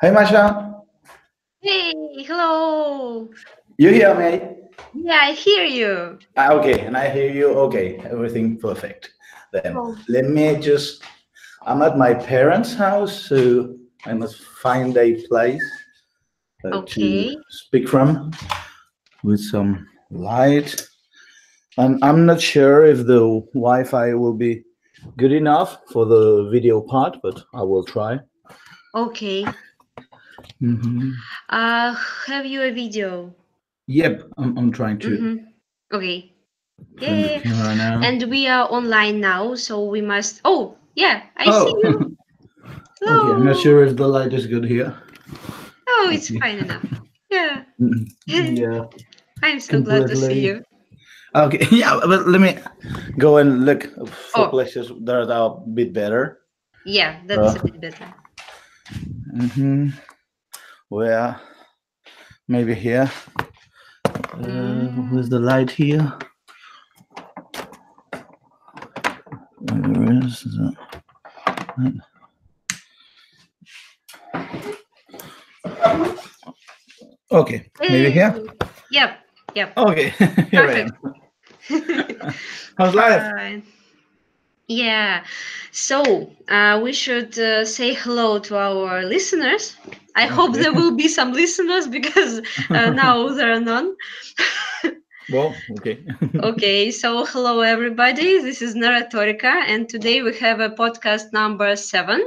Hey, Masha. Hey, hello. You hear me? Yeah, I hear you. Okay, and I hear you. Okay, everything perfect. Then Oh, let me just. I'm at my parents' house, so I must find a place to okay. speak from with some light. And I'm not sure if the Wi-Fi will be good enough for the video part, but I will try. Okay. hmm Uh, have you a video? Yep, I'm trying to Mm-hmm. Okay. Yeah, turn yeah, the yeah. camera now. And we are online now, so we must. Oh, yeah, I see Oh, you. okay. I'm not Hello. sure if the light is good here. Oh, it's Okay. fine enough. Yeah. Yeah, I'm so glad to see completely. you. Okay, yeah, but let me go and look for Oh, places that are a bit better. yeah, that's Uh, a bit better. hmm Where maybe here. Where's Mm. the light here? Where is the... Okay, maybe Hey. here. Yep, yep. Okay, here I Perfect. am. How's life? Fine. Yeah, so we should say hello to our listeners. I hope Okay. there will be some listeners because now there are none. Well, okay. Okay, so hello everybody. This is Narratorika, and today we have a podcast number 7,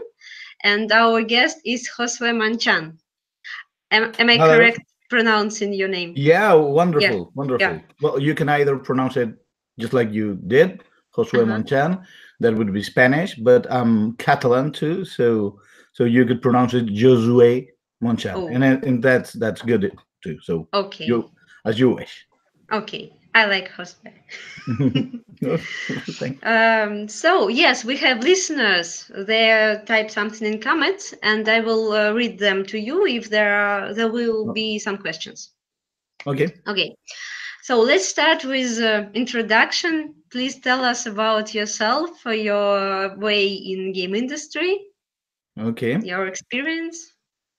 and our guest is Josue Monchan. Am I Hello. correct pronouncing your name? Yeah, Yeah, wonderful, yeah. wonderful. Well, you can either pronounce it just like you did, Josue Uh-huh. Monchan. That would be Spanish, but I'm Catalan too, so you could pronounce it Josue Monchan, Oh, and that's good too. So okay, you as you wish. okay. I like Josue. Thank. So yes, we have listeners. They type something in comments, and I will read them to you if there will be some questions. Okay, Okay, so let's start with introduction. Please tell us about yourself, your way in game industry, okay, your experience.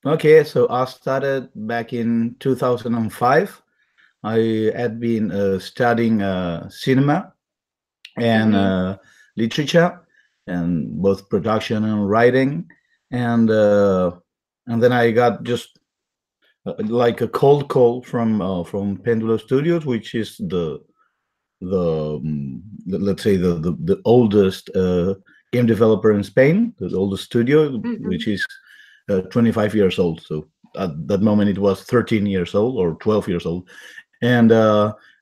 okay. So I started back in 2005. I had been studying cinema and Mm-hmm. literature, and both production and writing, and uh, and then I got just like a cold call from Pendulo Studios, which is let's say the oldest game developer in Spain, the oldest studio, Mm-hmm. which is 25 years old. So at that moment it was 13 years old or 12 years old, and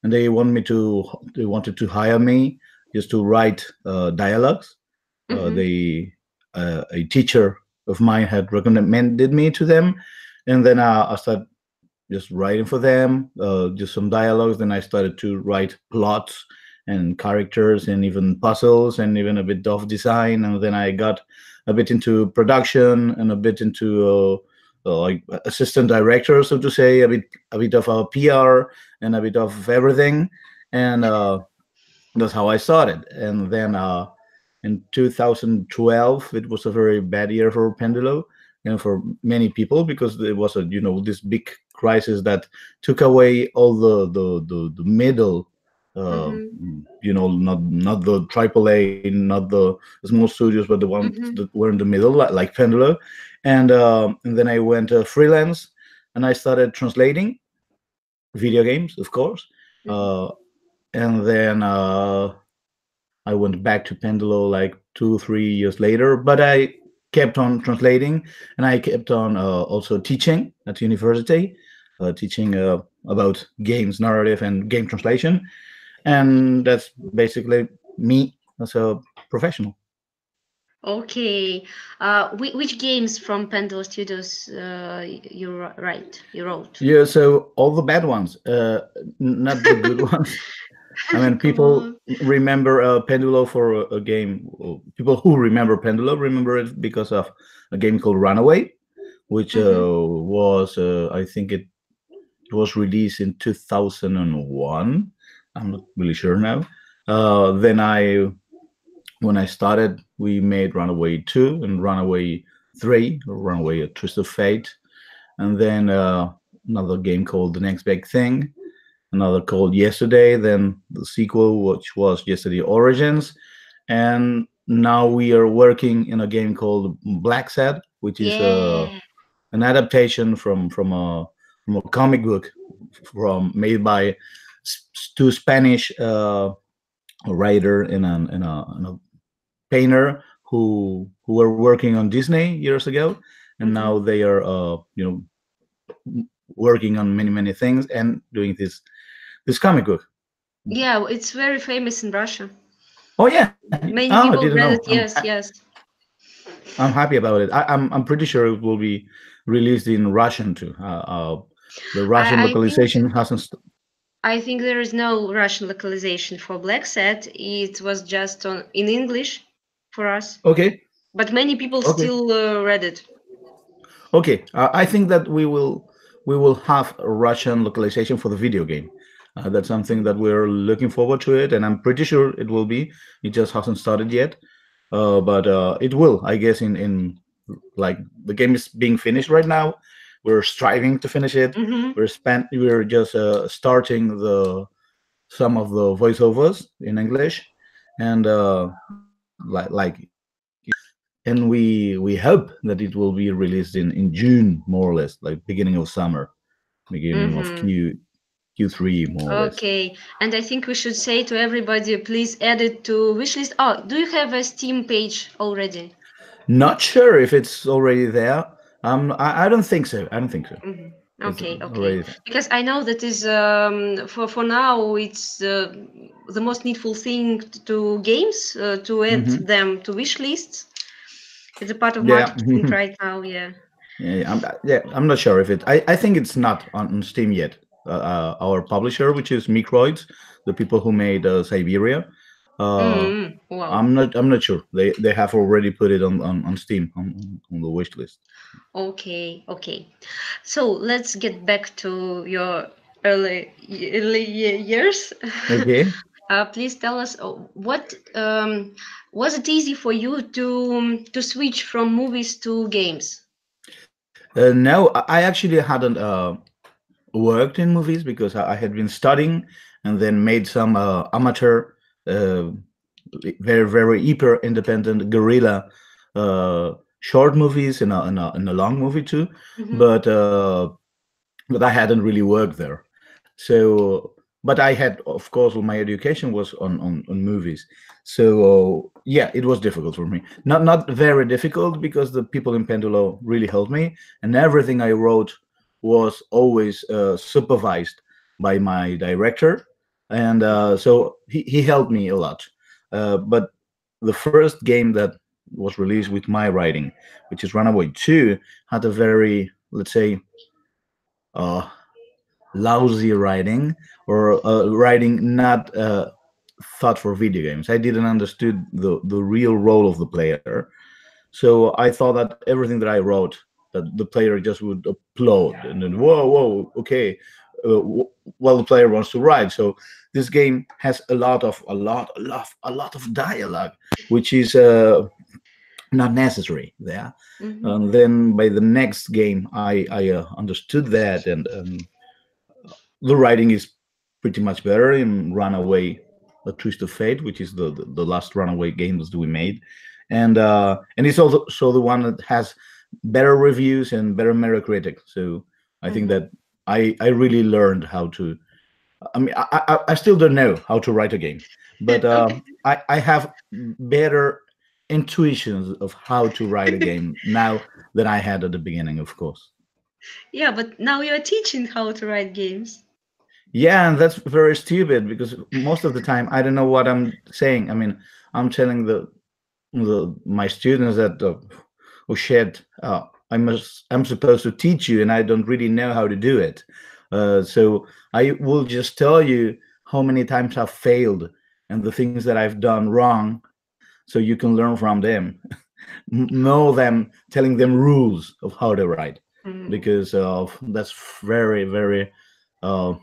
they wanted to hire me just to write dialogues. Mm-hmm. They A teacher of mine had recommended me to them, and then I started just writing for them, just some dialogues. Then I started to write plots and characters and even puzzles and even a bit of design. And then I got a bit into production and a bit into like assistant director, so to say, a bit of PR and a bit of everything. And that's how I started. And then in 2012, it was a very bad year for Pendulo and for many people because there was this big crisis that took away all the middle, uh, Mm-hmm. not the AAA, not the small studios, but the ones Mm-hmm. that were in the middle, like Pendulo. And then I went freelance, and I started translating video games, of course. Mm-hmm. Uh, and then I went back to Pendulo like 2 3 years later, but I kept on translating, and I kept on also teaching at university, teaching about games narrative and game translation, and that's basically me as a professional. Okay. Which games from Pendle Studios you wrote? Yeah, so all the bad ones, not the good ones. I mean, Come people on. remember Pendulo for a game. People who remember Pendulo remember it because of a game called Runaway, which Mm-hmm. was I think it was released in 2001. I'm not really sure now. Then I when I started, we made Runaway 2 and Runaway 3, or Runaway A Twist of Fate, and then another game called The Next Big Thing, another called Yesterday, then the sequel, which was Yesterday Origins, and now we are working in a game called Black Set, which is Yeah. an adaptation from a comic book from made by two Spanish writer and a painter who were working on Disney years ago, and now Hmm. they are working on many things and doing this comic book. Yeah, it's very famous in Russia. Oh yeah, oh, I Many didn't people know. read it. Yes, yes. I'm happy about it. I'm pretty sure it will be released in Russian too. The Russian I think localization hasn't. I think there is no Russian localization for Black Set. It was just in English for us, Okay, but many people okay, still read it. okay. I think that we will have a Russian localization for the video game. That's something that we're looking forward to it, and I'm pretty sure it will be. It just hasn't started yet, but it will, I guess. In like the game is being finished right now. We're striving to finish it. Hmm. We're just starting the some of the voiceovers in English, and and we hope that it will be released in June, more or less, like beginning of summer, beginning of Hmm. Q3, more or less. Okay, and I think we should say to everybody, please add it to wishlist. Oh, do you have a Steam page already? Not sure if it's already there. I don't think so. I don't think so. Hmm. It's Okay, okay. already there. Because I know that is for now it's the most needful thing to games to add Hmm. them to wish lists. It's a part of Yeah. marketing right now. Yeah. I'm not sure if it. I think it's not on Steam yet. Our publisher, which is Microids, the people who made Siberia. Uh, Mm, wow. I'm not sure. They have already put it on Steam on the wish list. Okay, okay. So let's get back to your early years. Okay. Please tell us what was it easy for you to switch from movies to games? No, I actually hadn't worked in movies because I had been studying and then made some amateur, uh, very hyper independent guerrilla short movies and a long movie too. Hmm. But I hadn't really worked there. So, but I had, of course, well, my education was on movies. So yeah, it was difficult for me. Not very difficult because the people in Pendulo really helped me, and everything I wrote was always supervised by my director, and so he helped me a lot. But the first game that was released with my writing, which is Runaway 2, had a very, let's say, uh, lousy writing, or writing not thought for video games. I didn't understood the real role of the player, so I thought that everything that I wrote, that the player just would upload, and then whoa, okay, well, the player wants to write. So this game has a lot of dialogue, which is not necessary there. Hmm. And then by the next game, I understood that, and the writing is pretty much better in Runaway, A Twist of Fate, which is the last Runaway game that we made, and it's also the one that has better reviews and better Metacritic. So I think Hmm. that I really learned how to. I mean, I still don't know how to write a game, but Okay. I have better intuitions of how to write a game now than I had at the beginning, of course. Yeah, but now you're teaching how to write games. Yeah, and that's very stupid because most of the time I don't know what I'm saying. I mean, I'm telling the my students that oh shit, I'm supposed to teach you, and I don't really know how to do it. So I will just tell you how many times I've failed and the things that I've done wrong, so you can learn from them. Know them, telling them rules of how to write, Mm. because that's very, very. Uh,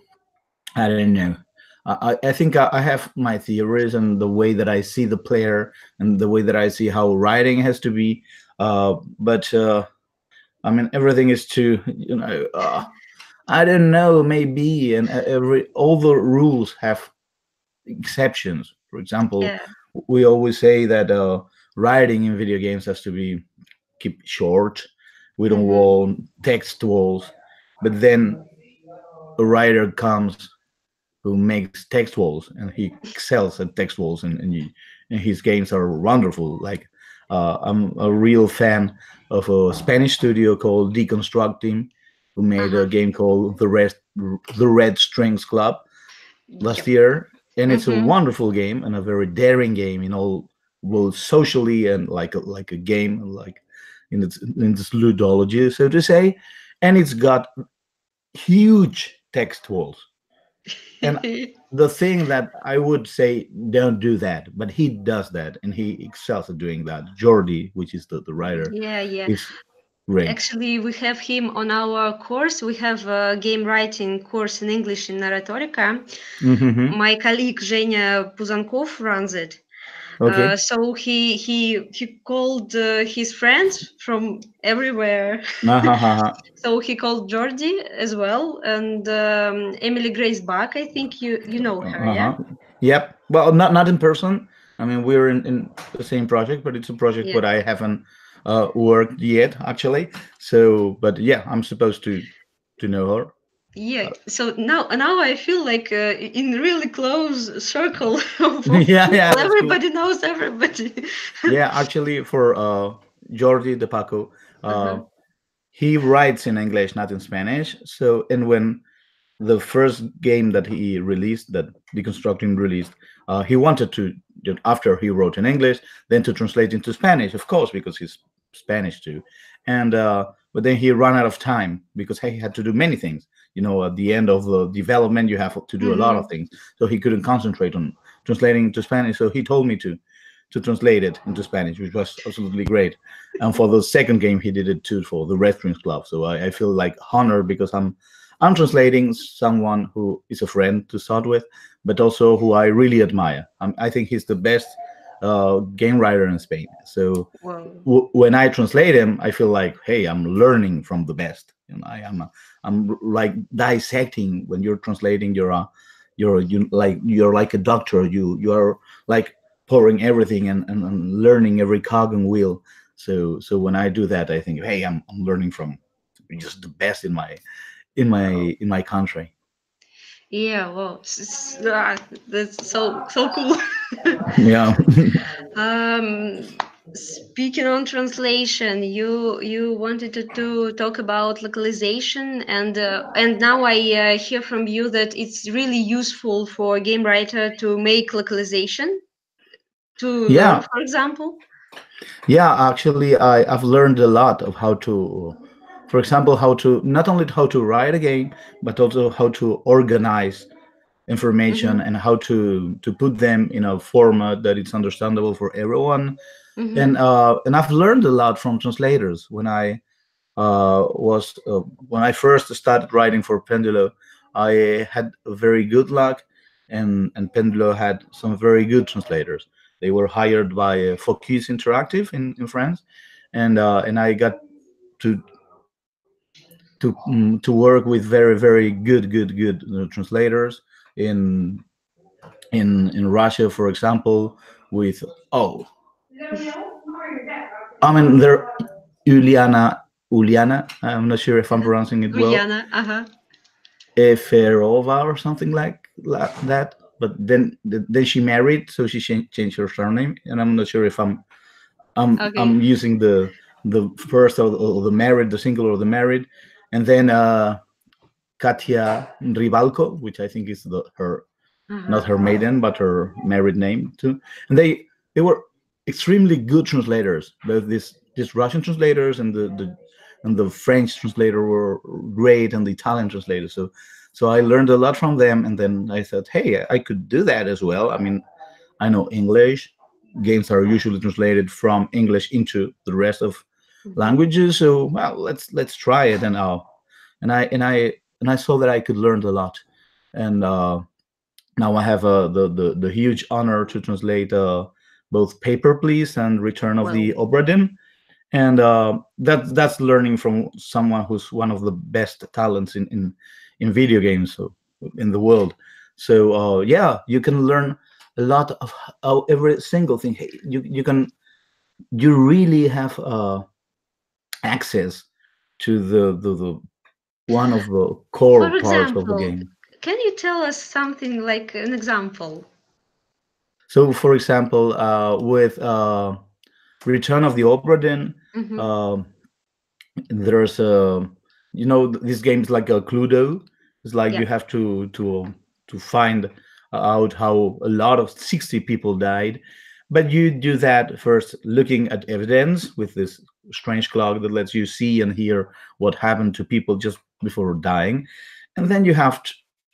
I don't know. I think I have my theories and the way that I see the player and the way that I see how writing has to be. But I mean, everything is too, I don't know, maybe, and every all the rules have exceptions. For example, Yeah. we always say that writing in video games has to be keep short. We don't Mm-hmm. want text walls, but then a writer comes who makes text walls and he excels at text walls, and his games are wonderful. Like I'm a real fan of a Spanish studio called Deconstructing, who made a Uh-huh. game called the Red Strings Club last Yep. year, and it's a Mm-hmm. wonderful game and a very daring game in all, both socially and like a game, like in its ludology, so to say, and it's got huge text walls. And the thing that I would say, don't do that, but he does that, and he excels at doing that. Jordi, which is the writer, Yeah, yeah. is great. Actually, we have him on our course. We have a game writing course in English in Narratorika. Mm-hmm. My colleague Zhenya Puzankov runs it. Okay. So he called his friends from everywhere. Uh-huh. So he called Jordi as well, and Emily Grace Bach. I think you know her, yeah? Uh-huh. Yep. Well, not in person. I mean, we're in the same project, but it's a project Yeah. what I haven't worked yet, actually. So, but yeah, I'm supposed to know her. Yeah, so now I feel like in really close circle of Yeah, yeah, people. that's cool. Everybody knows everybody. Yeah, actually, for Jordi De Paco, uh, Uh-huh. he writes in English, not in Spanish. So, and when the first game that he released, that Deconstructing released, he wanted to, after he wrote in English, then to translate into Spanish, of course, because he's Spanish too. And but then he ran out of time because he had to do many things. At the end of the development, you have to do a lot of Mm-hmm. things, so he couldn't concentrate on translating into Spanish. So he told me to translate it into Spanish, which was absolutely great. And for the second game, he did it too for the Red Strings Club. So I feel like honored because I'm translating someone who is a friend to start with, but also who I really admire. I think he's the best game writer in Spain. So Wow. when I translate him, I feel like, hey, I'm learning from the best. I'm like dissecting when you're translating. You're like a doctor. You are like pouring everything and learning every cog and wheel. So when I do that, I think, hey, I'm learning from just the best in my country. Yeah, wow, that's so cool. Yeah. um, Speaking on translation, you wanted to talk about localization, and now I hear from you that it's really useful for a game writer to make localization to learn, Yeah, for example. yeah, actually, I've learned a lot of how to, for example, how to not only how to write a game, but also how to organize information Mm-hmm. and how to put them in a format that it's understandable for everyone. Mm-hmm. And I've learned a lot from translators when I first started writing for Pendulo. I had very good luck, and Pendulo had some very good translators. They were hired by Focus Interactive in France, and I got to to work with very good translators in in Russia, for example, with oh, I mean there, Uliana. I'm not sure if I'm Uh-huh. pronouncing it well. Guyana. Uh-huh. Eferova or something like that. But then she married, so she changed her surname, and I'm not sure if I'm Okay. using the first or the married, the single or the married, and then Katia Ribalco, which I think is her, not Uh-huh. her maiden but her married name too. And they were extremely good translators. Both these Russian translators and the French translator were great, and the Italian translator. So I learned a lot from them, and then I thought, hey, I could do that as well. I mean, I know English. Games are usually translated from English into the rest of Mm-hmm. languages. So well, let's try it. And I saw that I could learn a lot. And Now I have the huge honor to translate both Paper Please and Return of the Well, Obra Dinn, and that's learning from someone who's one of the best talents in video games, so, in the world. So yeah, you can learn a lot of how every single thing. Hey, you really have access to the one of the core for parts of the example, game. can you tell us something like an example? So, for example, with Return of the Obra Dinn, Mm-hmm. um there's these games like a Cluedo. It's like Yeah. you have to find out how a lot of 60 people died, but you do that first looking at evidence with this strange clock that lets you see and hear what happened to people just before dying, and then you have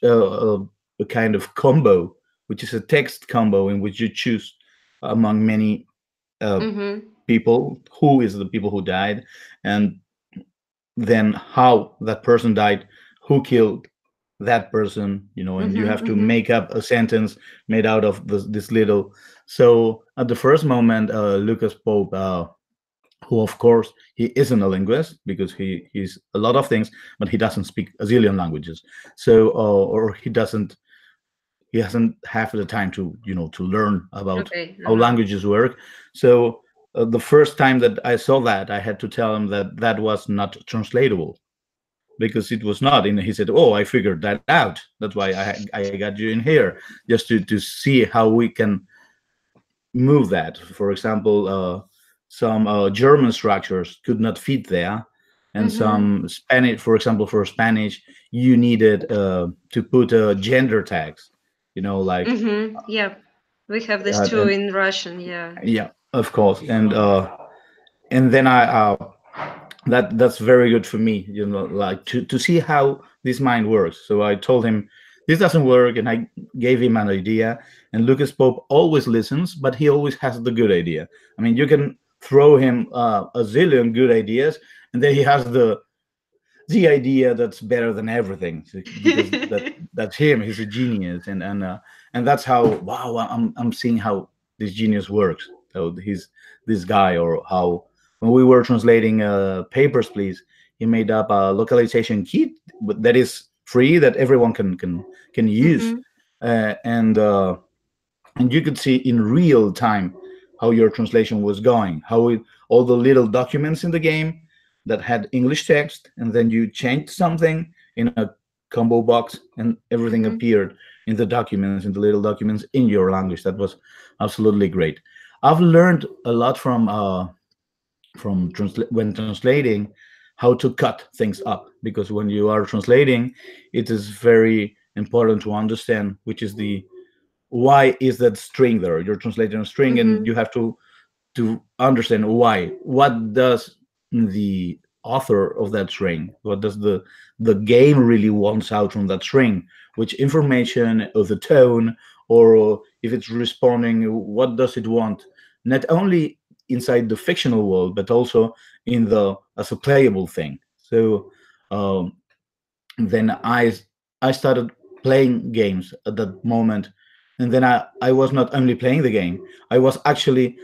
a kind of combo, which is a text combo in which you choose among many uh, Mm-hmm. people who is the people who died, and then how that person died, who killed that person, and you Mm-hmm. have to Mm-hmm. make up a sentence made out of this little. So at the first moment, Lucas Pope, who of course he isn't a linguist because he's a lot of things, but he doesn't speak a zillion languages. So or he hasn't half the time to learn about Okay. how Uh-huh. languages work. So the first time that I saw that, I had to tell him that that was not translatable because it was not. And he said, "Oh, I figured that out. That's why I got you in here, just to see how we can move that." For example, some German structures could not fit there, and Mm-hmm. some Spanish, for example, for Spanish, you needed to put gender tags. Like Mm-hmm. Yeah. We have this too and in Russian. Yeah. yeah, of course, and then I that's very good for me, like to see how this mind works. So I told him this doesn't work, and I gave him an idea. And Lucas Pope always listens, but he always has the good idea. I mean, you can throw him a zillion good ideas, and then he has the idea that's better than everything, because that's him. He's a genius, and that's how, wow, I'm seeing how this genius works. So he's this guy. Or how when we were translating Papers, Please, he made up a localization kit that is free, that everyone can use, Mm-hmm. and you could see in real time how your translation was going, all the little documents in the game that had English text, and then you changed something in a combo box, and everything Mm-hmm. appeared in the documents, in the little documents in your language. That was absolutely great. I've learned a lot when translating, how to cut things up, because when you are translating, it is very important to understand which is the why is that string there. You're translating a string, and Mm-hmm. you have to understand why. What does the author of that string, what does the game really wants out from that string, which information, or the tone, or if it's responding, what does it want, not only inside the fictional world, but also in the as a playable thing. So um, then I started playing games at that moment, and then I was not only playing the game, I was actually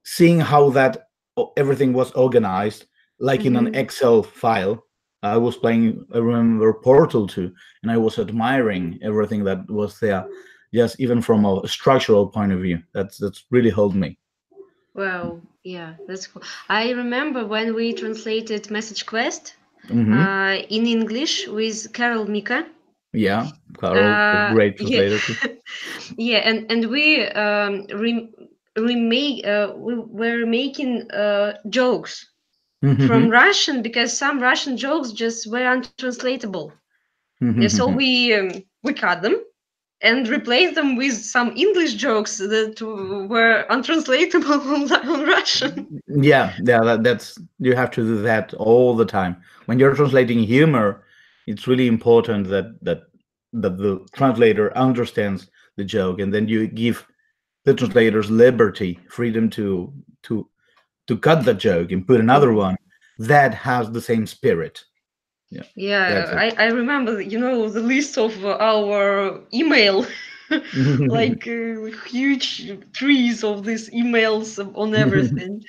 seeing how that everything was organized, like in an Mm-hmm. Excel file. I was playing, I remember, Portal 2, and I was admiring everything that was there, just even from a structural point of view. That's really helped me. Wow. Yeah, that's cool. I remember when we translated Message Quest Hmm. in English with Carol Mika. Yeah, Carol, a great Yeah, translator too. yeah, and we we were making jokes from Hmm. Russian because some Russian jokes just were untranslatable. Yeah, so Hmm. we cut them and replaced them with some English jokes that were untranslatable on Russian. Yeah, that's you have to do that all the time when you're translating humor. It's really important that the translator understands the joke, and then you give the translators liberty, freedom to cut the joke and put another Mhm. one that has the same spirit. Yeah, that's Yeah, it. I remember, the list of our email. like huge trees of these emails on everything.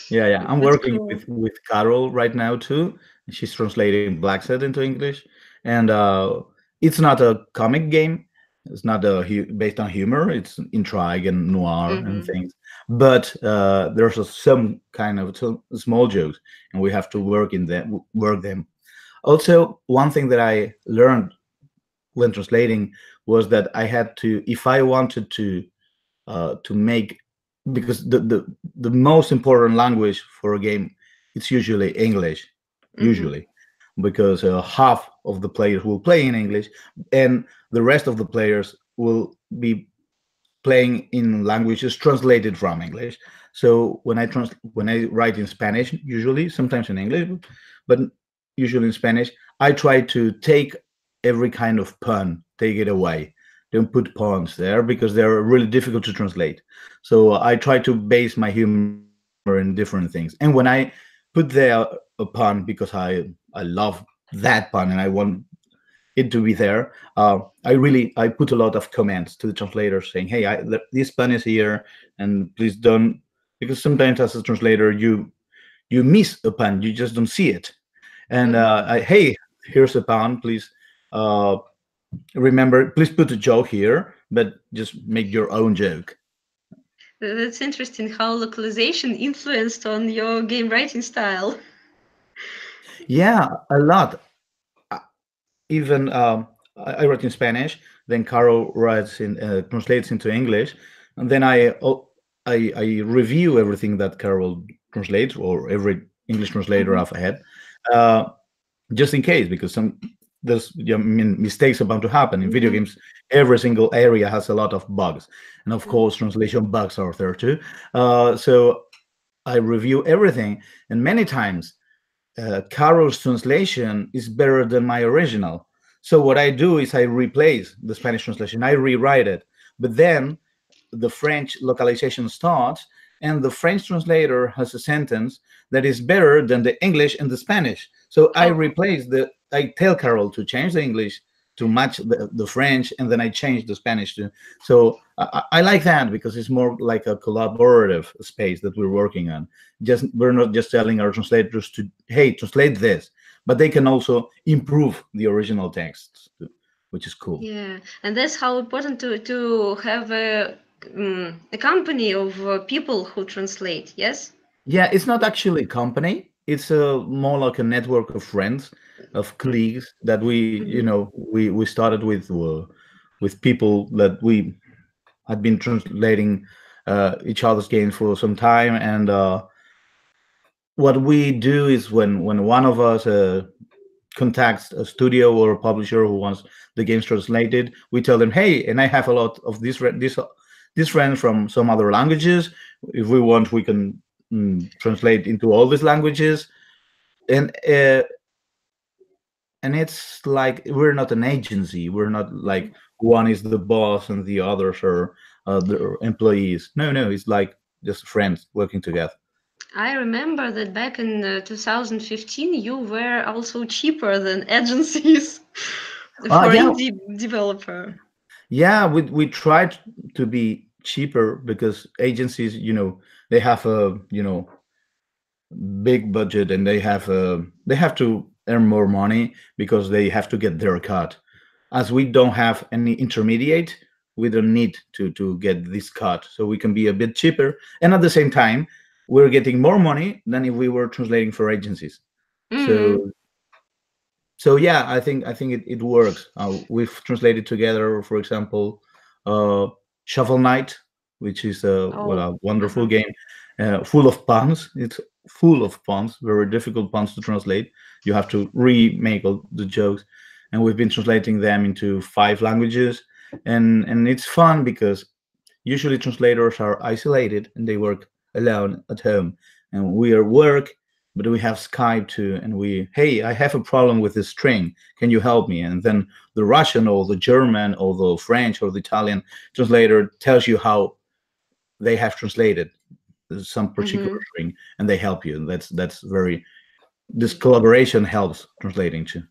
Yeah, yeah. I'm That's working cool. with Carol right now too. She's translating Black Set into English, and it's not a comic game. It's not based on humor. It's intrigue and noir and Hmm. things. But there's some kind of small jokes, and we have to work them. Also, one thing that I learned when translating was that I had to, if I wanted to make, because the most important language for a game, it's usually English, Hmm. usually, because half of the players will play in English, and the rest of the players will be playing in languages translated from English. So when I write in Spanish, usually sometimes in English, but usually in Spanish, I try to take every kind of pun, take it away. Don't put puns there because they're really difficult to translate. So I try to base my humor in different things. And when I put there a pun because I love that pun and I want it to be there. I put a lot of comments to the translator saying, "Hey, this pun is here, and please don't," because sometimes as a translator you miss a pun, you just don't see it. And Hmm. hey, here's a pun, please. Uh, Remember, please put a joke here, but just make your own joke. That's interesting how localization influenced on your game writing style. Yeah, a lot. Uh, Even I write in Spanish, then Caro writes in translates into English, and then I review everything that Carol translates or every English translator Hmm. I've had, uh, just in case, because there's, I mean, mistakes about to happen in video Hmm. games. Every single area has a lot of bugs, and of course translation bugs are there too. So I review everything, and many times Carol's translation is better than my original. So what I do is I replace the Spanish translation, I rewrite it, but then the French localization starts, and the French translator has a sentence that is better than the English and the Spanish. So Oh, I tell Carol to change the English to match the French, and then I change the Spanish to. So I like that because it's more like a collaborative space that we're working on. Just we're not just telling our translators to, hey, translate this, but they can also improve the original texts, which is cool. yeah, and that's how important to have a company of people who translate. Yes. Yeah, it's not actually a company. It's a more like a network of friends, of colleagues that Hmm. we started with people that we had been translating each other's games for some time, and what we do is when one of us contacts a studio or a publisher who wants the games translated, we tell them, hey, and I have a lot of this friends from some other languages. If we want, we can translate into all these languages, and it's like we're not an agency. We're not like one is the boss and the others are the employees. No, no, it's like just friends working together. I remember that back in 2015, you were also cheaper than agencies for Yeah, indie developer. yeah, we tried to be cheaper because agencies, they have a big budget, and they have to earn more money because they have to get their cut. As we don't have any intermediate, we don't need to get this cut, so we can be a bit cheaper, and at the same time we're getting more money than if we were translating for agencies. So Mm. yeah, I think it works. We've translated together, for example, uh, Shovel Knight, which is Oh. a wonderful Uh-huh. game, full of puns. It's full of puns, very difficult puns to translate. You have to remake all the jokes, and we've been translating them into 5 languages, and it's fun because usually translators are isolated and they work alone at home, and we are work, but we have Skype too, and hey, I have a problem with this string. Can you help me? And then the Russian or the German or the French or the Italian translator tells you how they have translated some particular Hmm. string, and they help you. And that's very this collaboration helps translating too.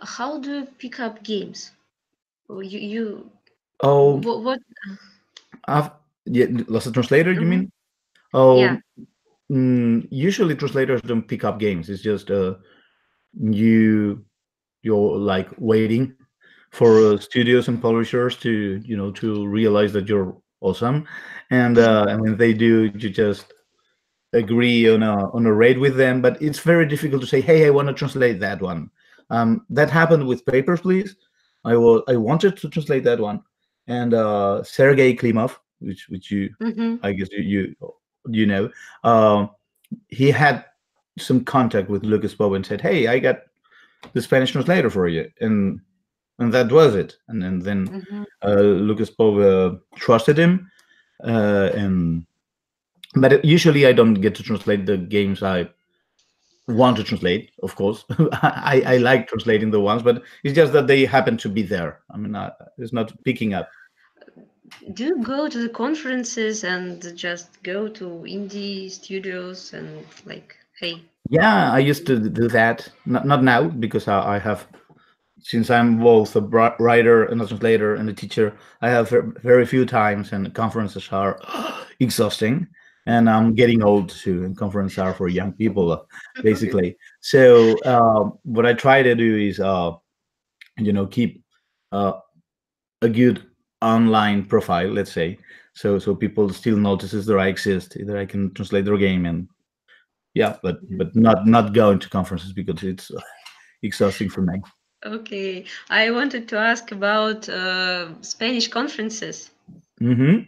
How do you pick up games? Oh, you Oh, What? I've yeah, as a translator, you Hmm. mean? Oh, Yeah. usually translators don't pick up games. It's just you you're like waiting for studios and publishers to to realize that you're awesome, and when they do, you just agree on a rate with them. But it's very difficult to say, hey, I want to translate that one. That happened with Papers, Please. I wanted to translate that one, and Sergei Klimov, which you, Hmm. I guess you know, um, he had some contact with Lucas Pope and said, hey, I got the Spanish translator for you, and that was it. And then Hmm. Lucas Pope trusted him, and but usually I don't get to translate the games I want to translate. Of course, I like translating the ones, but it's just that they happen to be there. I mean, it's not picking up. Do you go to the conferences and just go to indie studios and like, hey? Yeah, I used to do that. Not now because I have, since I'm both a writer and a translator and a teacher, I have very few times, and conferences are exhausting. And I'm getting old too, and conferences are for young people, basically. So what I try to do is, keep uh, a good online profile, let's say, so people still notices that I exist, that I can translate their game, and yeah, but not going to conferences because it's exhausting for me. Okay, I wanted to ask about Spanish conferences. Hmm.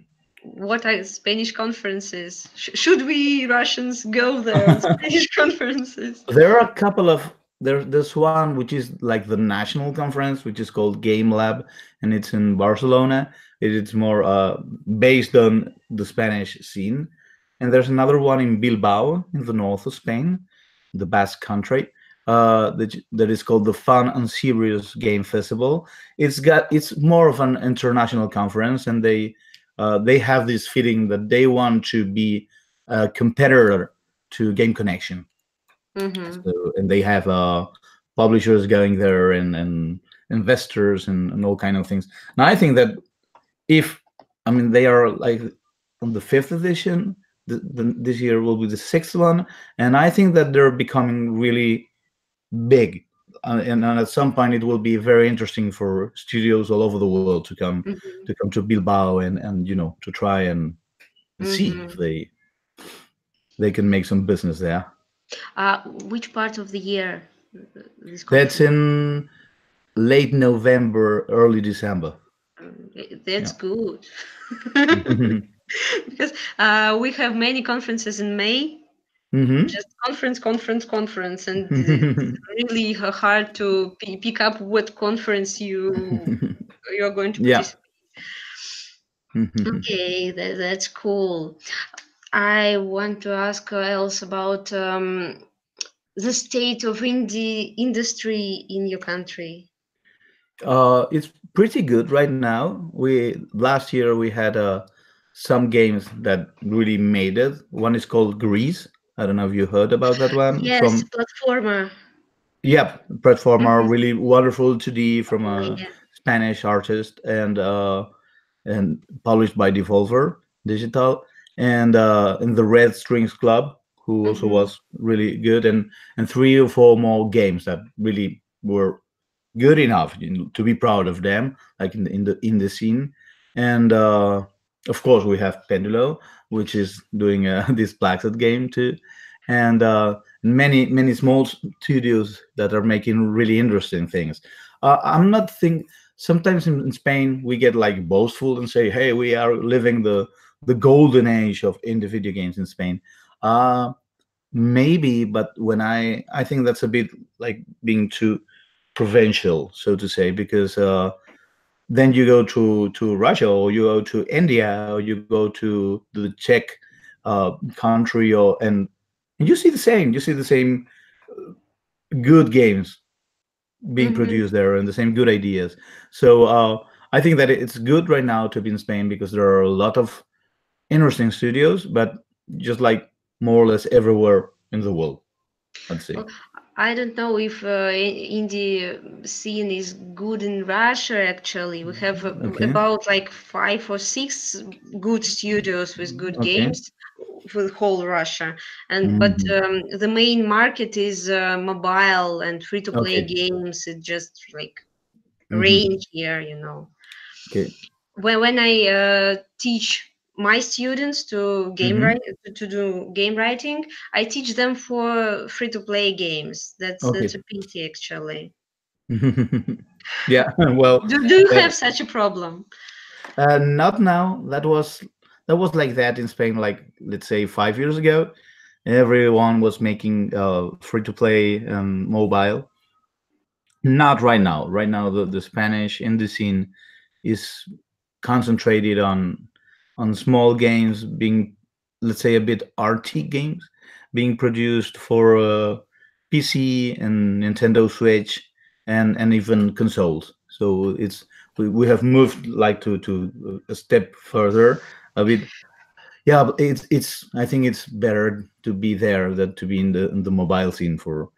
What are Spanish conferences? Should we Russians go there? Spanish conferences. There are a couple of there's one which is like the national conference, which is called Game Lab, and it's in Barcelona. It's more based on the Spanish scene. And there's another one in Bilbao, in the north of Spain, the Basque country, that is called the Fun and Serious Game Festival. It's more of an international conference, and they have this feeling that they want to be a competitor to Game Connection. Mm-hmm. So, and they have publishers going there, and investors, and all kind of things. Now I think that if, I mean, they are like on the fifth edition, this year will be the sixth one, and I think that they're becoming really big. And at some point it will be very interesting for studios all over the world Mm-hmm. to come to Bilbao, and to try and see if Mm-hmm. they can make some business there. Which part of the year this That's conference? in late November, early December. That's Yeah. good. Because we have many conferences in May. Hmm. Just conference, and it's really hard to pick up what conference you're going to Yeah. participate. Okay, that's cool. I want to ask else about the state of indie industry in your country. It's pretty good right now. We last year we had some games that really made it. One is called Grease. I don't know if you heard about that one. Yes, From platformer. Yep, platformer, Hmm. really wonderful 2D from Oh a yeah. Spanish artist, and published by Devolver Digital, and the Red Strings Club, who also Hmm. was really good, and three or four more games that really were good enough, to be proud of them, like in the scene. And of course we have Pendulo, which is doing this Blackset game too, and many small studios that are making really interesting things. I'm not think Sometimes in Spain we get like boastful and say, hey, we are living the golden age of indie video games in Spain. uh Maybe, but when I think that's a bit like being too provincial, so to say, because then you go to Russia, or you go to India, or you go to the Czech country, and you see the same good games being Hmm. produced there, and the same good ideas. So I think that it's good right now to be in Spain because there are a lot of interesting studios, but just like more or less everywhere in the world, I'd Well, say. I don't know if indie scene is good in Russia. Actually, we have Okay. about like 5 or 6 good studios with good Okay. games for the whole Russia. And but Mhm. the main market is mobile and free to play Okay. games. It just like Hmm. rain here. Okay. When I teach my students to Hmm. to do game writing, I teach them for free to play games. That's Okay. a pity actually. Yeah. Well, Do you uh, have such a problem? not now. That was like that in Spain, like let's say 5 years ago. Everyone was making free to play mobile. Not right now. Right now, the Spanish indie scene is concentrated on small games being, let's say, a bit arty games being produced for PC and Nintendo Switch and even consoles. So we have moved like to a step further a bit. Yeah, but it's I think it's better to be there than to be in the mobile scene for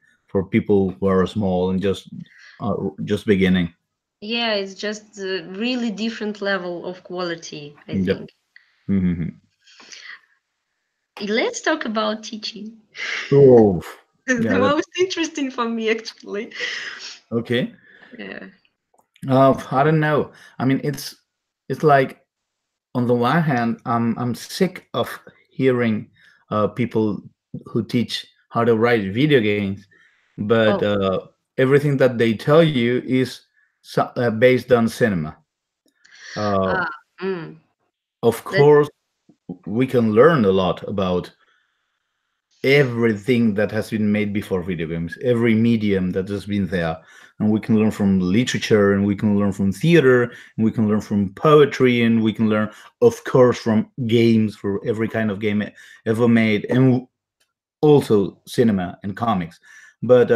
people who are small and just beginning. Yeah, it's just a really different level of quality, I Yep. think. Hmm. Let's talk about teaching. Oh, The yeah. That most interesting for me, actually. okay. Yeah. I don't know. I mean, it's like on the one hand, I'm sick of hearing people who teach how to write video games, but Oh, everything that they tell you is based on cinema. Uh, ah, mm, of that. course, we can learn a lot about everything that has been made before video games, every medium that has been there. And we can learn from literature, and we can learn from theater, and we can learn from poetry, and we can learn, of course, from games, for every kind of game ever made, and also cinema and comics. But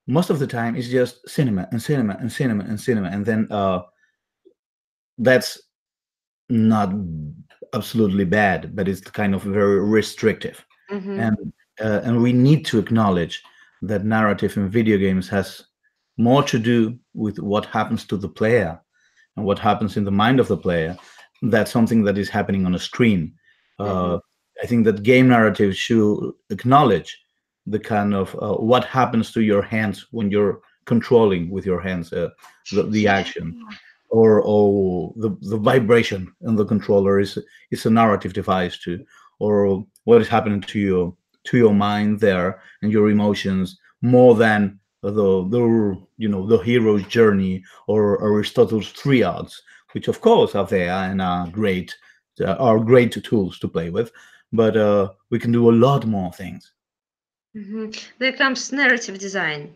most of the time, it's just cinema and cinema and cinema and cinema. And then that's not absolutely bad, but it's kind of very restrictive. Mm-hmm, And we need to acknowledge that narrative in video games has more to do with what happens to the player and what happens in the mind of the player. That's something that is happening on a screen. mm-hmm. uh, I think that game narratives should acknowledge the kind of what happens to your hands when you're controlling with your hands the Yeah. action, or the vibration in the controller is a narrative device too, or what is happening to your mind there and your emotions, more than the hero's journey or Aristotle's triads, which of course are there and are great tools to play with, but we can do a lot more things. Mm-hmm. There comes narrative design.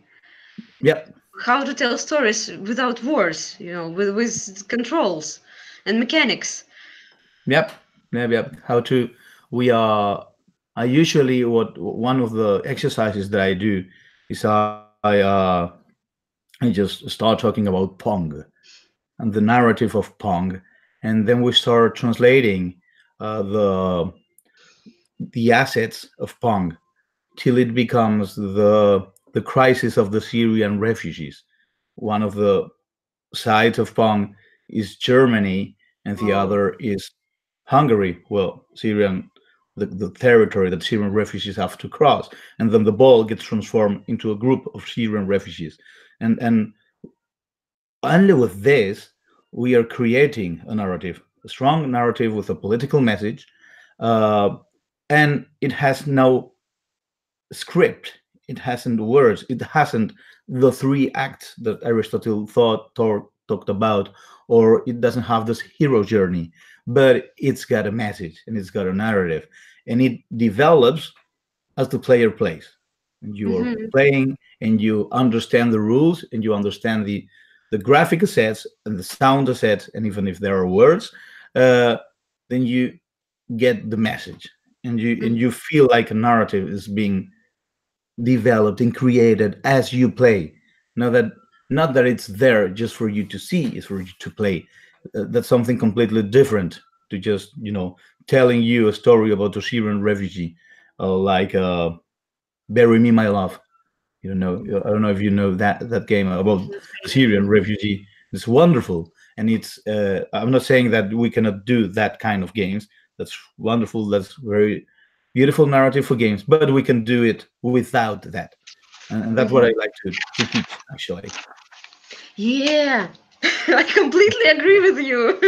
Yep. How to tell stories without words, with controls and mechanics. Yep. Yep. How to we are I usually, what one of the exercises that I do is I just start talking about Pong and the narrative of Pong, and then we start translating the assets of Pong till it becomes the crisis of the Syrian refugees. One of the sides of Pong is Germany, and the Oh. other is Hungary. Well, the territory that Syrian refugees have to cross, and then the ball gets transformed into a group of Syrian refugees, and only with this we are creating a strong narrative with a political message, uh, and it has no script. It hasn't words. It hasn't the three acts that Aristotle talked about, or it doesn't have this hero journey. But it's got a message and it's got a narrative, and it develops as the player plays. And you are Mm-hmm. playing, and you understand the rules, and you understand the graphic assets and the sound assets, and even if there are words, uh, then you get the message, and you feel like a narrative is being developed and created as you play. Not that it's there just for you to see, it's for you to play. That's something completely different to just telling you a story about a Syrian refugee, like "Bury Me, My Love." You know, I don't know if you know that game about Not a really. Syrian refugee. It's wonderful, and it's. I'm not saying that we cannot do that kind of games. That's wonderful. That's very beautiful narrative for games, but we can do it without that, and that's what I Mhm. like to teach actually. Yeah, I completely agree with you.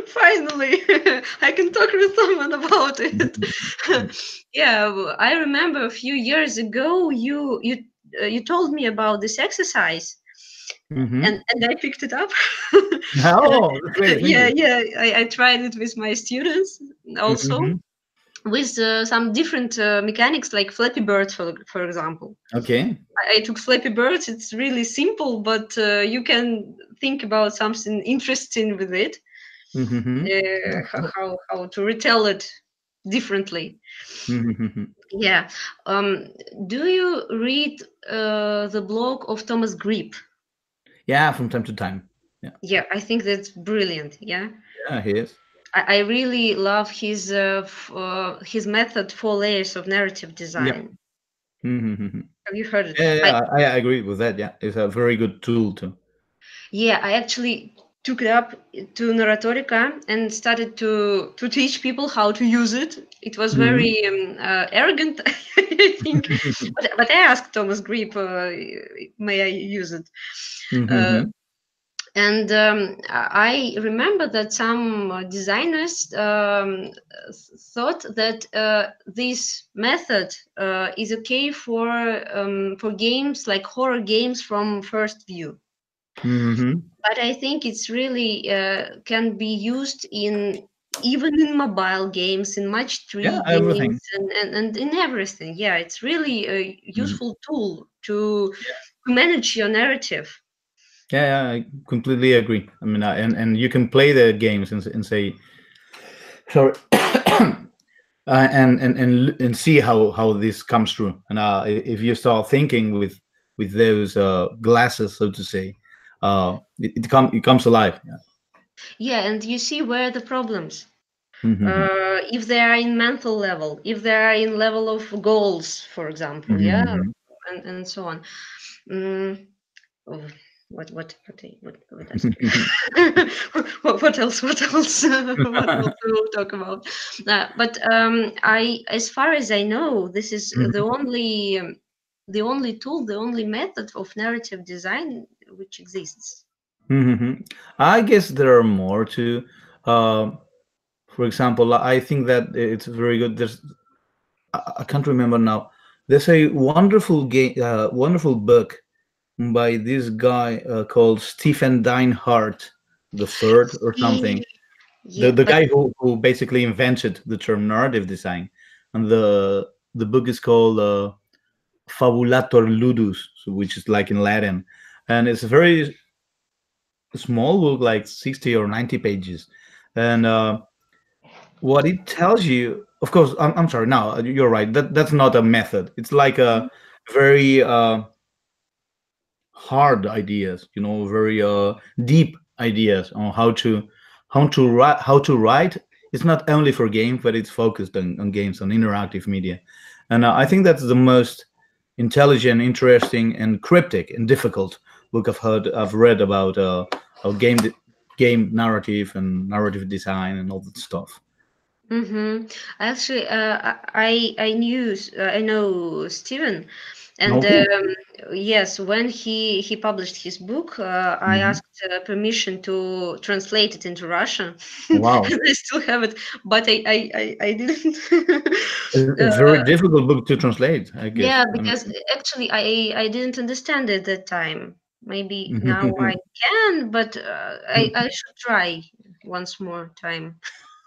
Finally, I can talk with someone about it. Yeah, I remember a few years ago you told me about this exercise, Mm-hmm. and I picked it up. And Oh, that's great. Thank yeah, you. yeah, I tried it with my students also Mm-hmm. with some different mechanics like Flappy Bird, for example. Okay. I took Flappy Birds. It's really simple, but you can think about something interesting with it. Mm-hmm. How to retell it differently. Mm-hmm. Yeah. Um, do you read the blog of Thomas Grip? Yeah, from time to time. Yeah, Yeah, I think that's brilliant. Yeah. yeah, he is. I really love his method, 4 layers of narrative Yeah. design. Mm-hmm. Have you heard it? Yeah, yeah, I agree with that. Yeah, it's a very good tool too. Yeah, I actually took it up to Narratorika and started to teach people how to use it. It was Mm-hmm. very arrogant, I think, but I asked Thomas Grip, may I use it? Uh, Mm-hmm. and I remember that some designers thought that this method is okay for games like horror games from first view, Mm-hmm. but I think it's really can be used in even in mobile games, in match Yeah, three games, everything. and in everything. Yeah, it's really a Mhm. useful tool to manage your narrative. Yeah, yeah, I completely agree. I mean, and you can play the games and say sorry, and see how this comes through. And if you start thinking with those glasses, so to say, it comes alive. Yeah. Yeah, and you see where the problems. Mm-hmm. If they are in mental level, if they are in level of goals, for example, yeah, Mm-hmm. and so on. Mm, oh, what else? What else? What else? What else to talk about? But as far as I know, this is the only tool, the only method of narrative design which exists. Mm-hmm. I guess there are more to. Uh, for example, I think that it's very good. I can't remember now. There's a wonderful game, wonderful book by this guy called Stephen Dinehart the third or something. Yeah, The yeah, the but guy who basically invented the term narrative design, and the book is called Fabulator Ludus, so which is like in Latin, and it's a very small book, like 60 or 90 pages, and what it tells you. Of course, I'm sorry. No, you're right. That's not a method. It's like a very hard ideas, very deep ideas on how to write. It's not only for games, but it's focused on games, on interactive media. And I think that's the most intelligent, interesting, and cryptic and difficult book I've read about game narrative and narrative design and all that stuff. mm-hmm. Actually, I know Steven, and Okay. yes, when he published his book, I Mhm. asked permission to translate it into Russian, Wow. and I still have it, but I didn't. A uh, very difficult book to translate, I yeah, guess. I mean. because actually I didn't understand it at that time. Maybe now I can, but I should try once more time.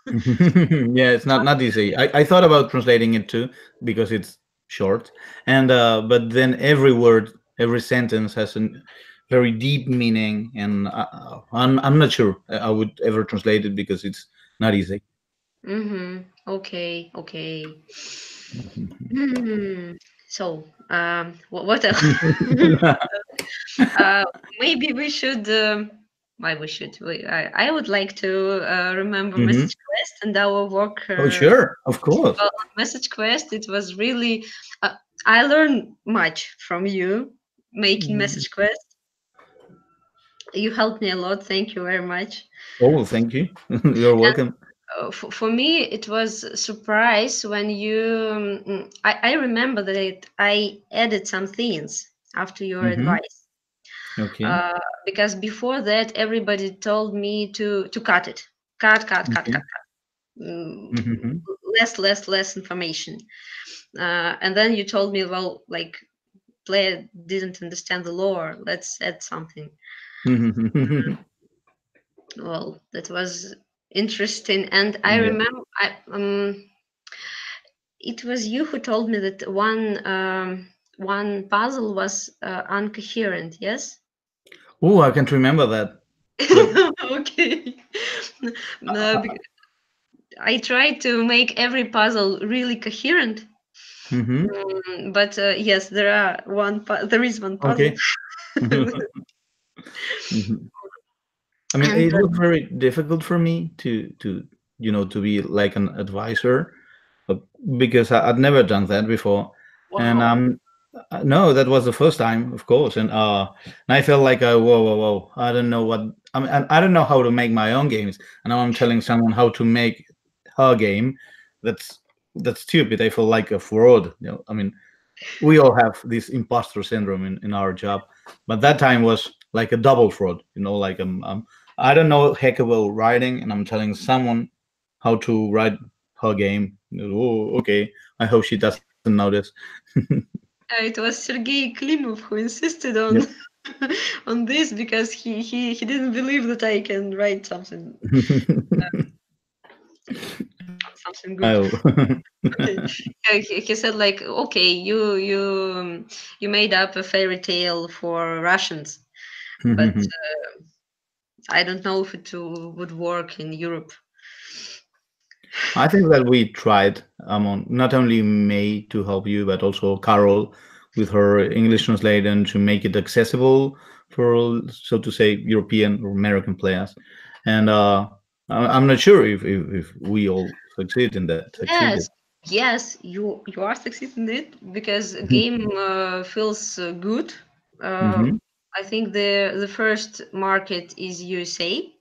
Yeah, it's not easy. I thought about translating it too because it's short, and but then every word, every sentence has a very deep meaning, and I'm not sure I would ever translate it because it's not easy. Mm-hmm. Okay, okay. Hmm. So, what else? uh, maybe we should. why we should. I would like to remember Hmm. Message Quest and our work. Oh, sure, of course. Well, on Message Quest, it was really. I learned much from you making Mm. Message Quest. You helped me a lot. Thank you very much. Oh, thank you. You're welcome. For me, it was a surprise when you. I remember that I added some things after your Hmm. advice. Okay. Uh, because before that, everybody told me to cut it, cut. Okay. Mm, Hmm. less information. And then you told me, well, like player didn't understand the lore. Let's add something. Well, that was interesting, and I Yeah. remember it was you who told me that one puzzle was incoherent. Yes. Oh, I can't remember that, but Okay. No, I tried to make every puzzle really coherent. hmm. But yes, there is one puzzle. Okay. Mhm. I mean, And it was very difficult for me to be like an advisor, uh, because I'd never done that before, and wow. no, that was the first time, of course, and I felt like, whoa, I don't know what I don't know how to make my own games, and now I'm telling someone how to make her game. That's that's stupid. I feel like a fraud. I mean, we all have this imposter syndrome in our job, but that time was like a double fraud. Like I don't know heck about writing, and I'm telling someone how to write her game. Oh, okay. I hope she doesn't notice. It was Sergei Klimov who insisted Yep. on on this because he didn't believe that I can write something good. Oh. He said like, okay, you made up a fairy tale for Russians, but I don't know if it would work in Europe. I think that we tried, not only May to help you, but also Carol with her English translation to make it accessible for, so to say, European or American players. And I'm not sure if we all succeeded. Yes, yes, you are succeeding it because the game feels good. Uh, Hmm. I think the first market is USA,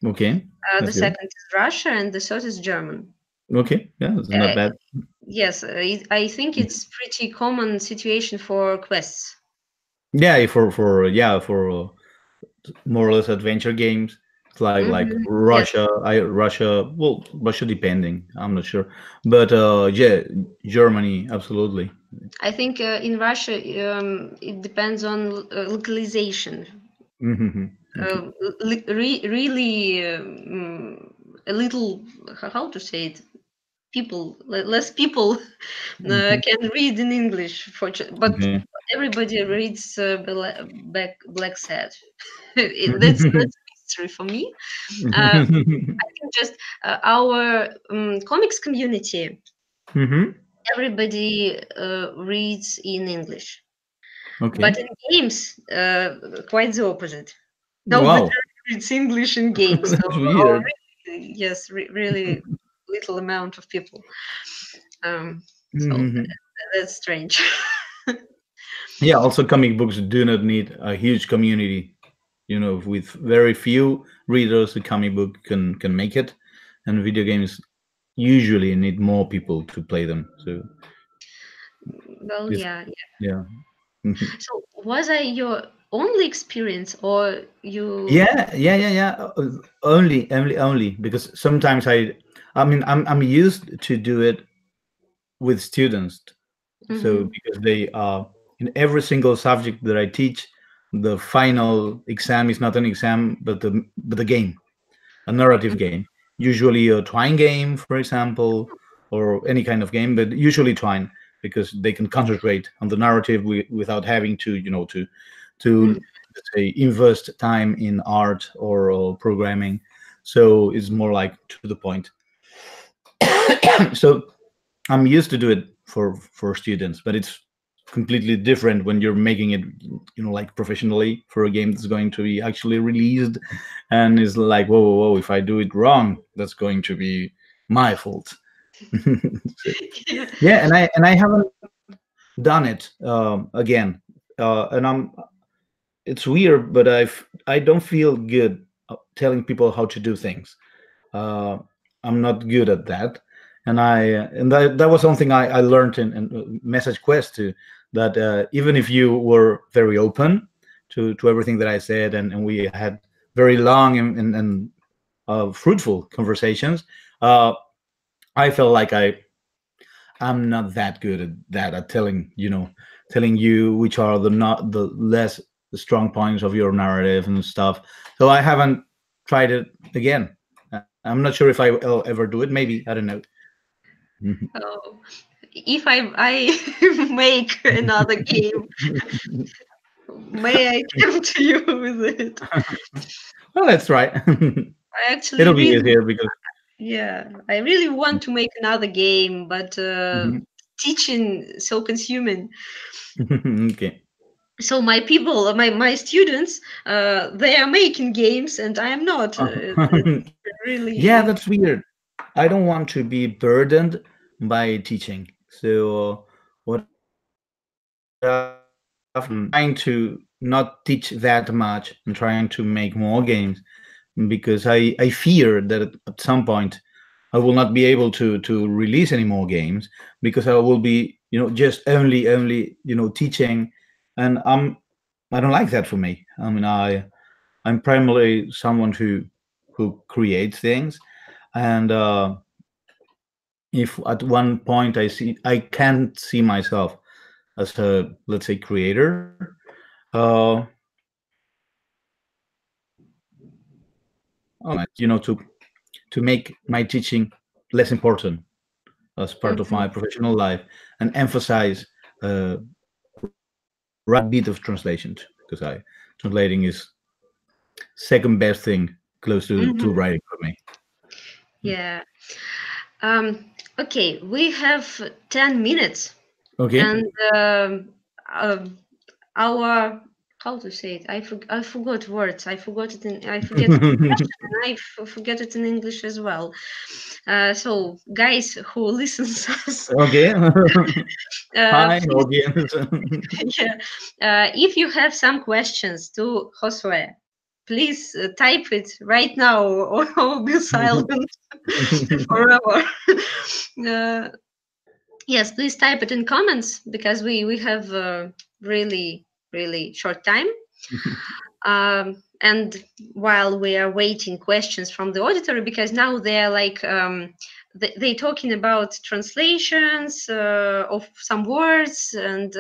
Okay, the that's good. second is Russia, and the third is German. Okay, yeah, it's not Uh, bad. yes, I think it's pretty common situation for quests. Yeah, for more or less adventure games. It's like Hmm. Yes, Russia depending. I'm not sure, but yeah, Germany absolutely. I think in Russia it depends on localization. Hmm. Okay. Really a little, how to say it, less people Hmm. can read in English, but Okay. everybody reads Black Sad. That's history for me. I think just our comics community, Hmm. everybody reads in English, but Okay. in games, quite the opposite. Nobody Wow, reads English in games. that's Or weird. really, yes, really little amount of people. So Hmm. that's strange. Yeah. Also, comic books do not need a huge community. With very few readers, a comic book can make it, and video games usually need more people to play them. So Well, this, yeah. yeah. So was I your only experience, or you? Yeah. Only because sometimes I mean, I'm used to do it with students. So Hmm. because they in every single subject that I teach, the final exam is not an exam, but a game, a narrative game. Usually a twine game, for example, or any kind of game, but usually twine because they can concentrate on the narrative without having to let's say invest time in art or programming. So it's more like to the point. So I'm used to do it for students, but it's completely different when you're making it, like professionally for a game that's going to be actually released, and it's like, whoa, whoa, whoa, if I do it wrong, that's going to be my fault. So, Yeah. yeah, and I haven't done it again, and it's weird, but I don't feel good telling people how to do things. uh, I'm not good at that, and that was something I learned in Message Quest too. That even if you were very open to everything that I said, and we had very long and fruitful conversations, uh, I felt like I'm not that good at that, at telling you which are the less strong points of your narrative and stuff. So I haven't tried it again. I'm not sure if I'll ever do it. Maybe, I don't know. Mhm. Oh, if I make another game, may I come to you with it? Well, let's try. I actually It'll be really, easier because. yeah, I really want to make another game, but Mhm. teaching so consuming. Okay. So my people, my students, they are making games, and I am not. Yeah, Really, that's weird. I don't want to be burdened by teaching. So what I've done trying to not teach that much and trying to make more games, because I fear that at some point I will not be able to release any more games, because I will be, just only teaching, and I don't like that for me. I mean, I'm primarily someone who creates things, and if at one point I can't see myself as a, let's say, creator, uh, to make my teaching less important as part of mhm. my professional life, and emphasize writing a bit of translation, because I translating is second best thing close to Mhm. writing for me. Yeah. Um, okay, we have 10 minutes, Okay. and um, our how to say it? I forgot words. I forgot it in I forget it in Russian, and forget it in English as well. So guys who listens us, Okay. Hi, please, audience. yeah, if you have some questions to Josue, please type it right now, or be silent forever. uh, yes, please type it in comments, because we have really really short time. And while we are waiting questions from the auditory, because now they're like they talking about translations of some words, and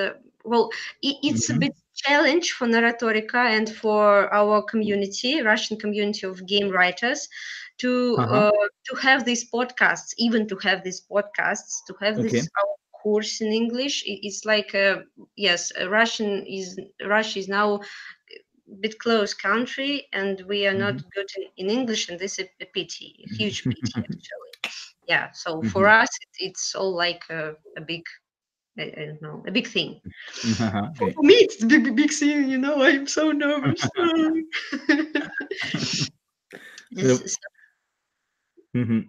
well, it's a Mhm. bit challenge for Narratorika and for our community, Russian community of game writers, to Uh-huh. uh, to have these podcasts, even to have these podcasts, to have this Okay. our course in English. It's like yes, Russia is now bit close country, and we are not Mhm. good in English, and this is a pity, a huge pity actually. Yeah, so for Mhm. us it's all like a big, I don't know, a big thing. Okay. For me it's a big thing, I'm so nervous. This So, is- mhm.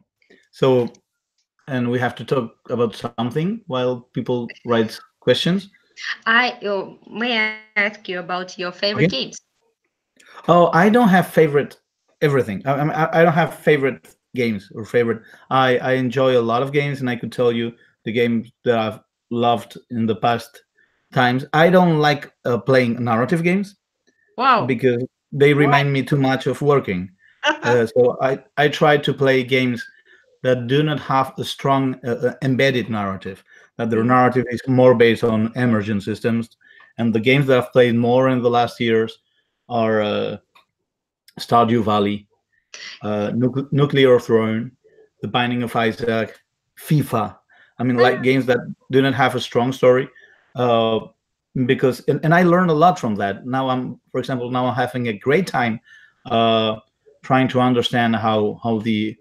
So, and we have to talk about something while people write questions. may I ask you about your favorite Okay. games? Oh, I don't have favorite everything. I don't have favorite games or favorite. I enjoy a lot of games, and I could tell you the games that I've loved in the past times. I don't like playing narrative games Wow. because they Why? remind me too much of working. So I try to play games that do not have a strong embedded narrative. That their Mhm. narrative is more based on emergent systems. And the games that I've played more in the last years are Stardew Valley, Nuclear Throne, The Binding of Isaac, FIFA. I mean, like games that do not have a strong story, uh, because and I learned a lot from that. Now for example, now I'm having a great time uh, trying to understand how the